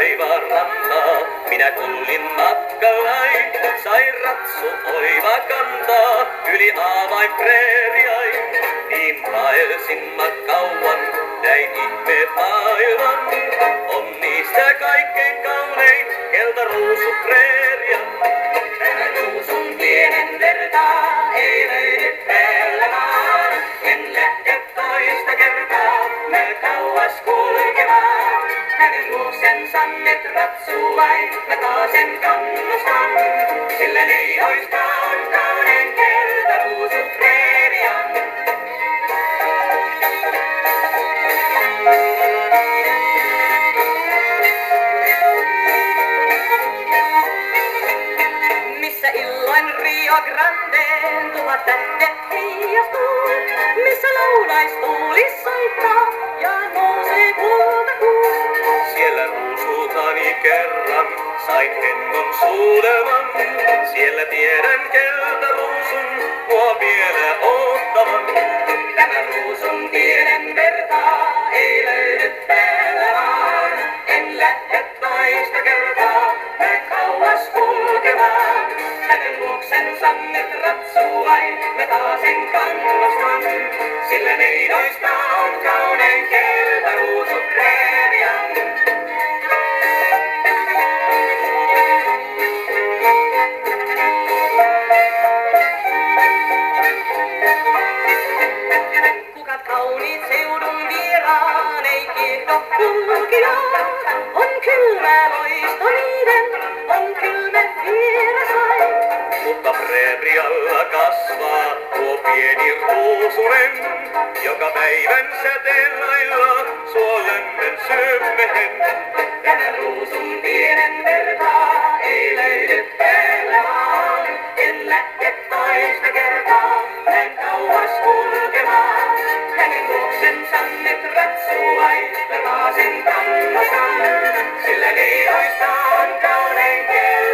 taivaan rantaa, minä kuljin matkallai. Sain ratsu oiva kantaa, yli aavain preeriai. Niin vaelsin mä kauan, näin ihme maailman. On niistä kaikkein kaunein, keltaruusu preeria. Tämä ruusun pienen vertaa, ei löydy pellemaan. En lähde toista kertaa, mä kauas kulkemaan. Hänen luoksensa nyt ratsuu vain, mä taasen kannustan. Sillä neidoista on kaunein keltaruusu preeria. Missä illoin Rio Grandeen tuhat tähdet heijastuu, missä laulaistuuli soittaa ja nousee kultakuus. Siellä ruusultani kerran sain hennon suudelman, siellä tiedän keltaruusun mua vielä ottavan. Tämä ruusun pienen vertaa ei löydy pellavaan, en lähde toista kertaa, mä kauas kulkemaan. Hänen luoksensa nyt ratsuu vain, mä taasen kannustan, sillä neidoista on kaunein keltaruusu preeria. Kukat kauniit seudun vieraan ei kiehdo kulkijaa, on kylmä loisto niiden, on kylmä vierasain. Mutta preerialla kasvaa tuo pieni ruusunen, joka päivän säteen lailla suolemmen syömmehen. Tänä ruusun pienen vertaa ei löydy pellavaan, en lähde toista kertaa, näin kauas kulkemaan. Hänen luoksensa nyt ratsuu vain, mä taasen kannustan, sillä neidoista on kaunein keltaruusu.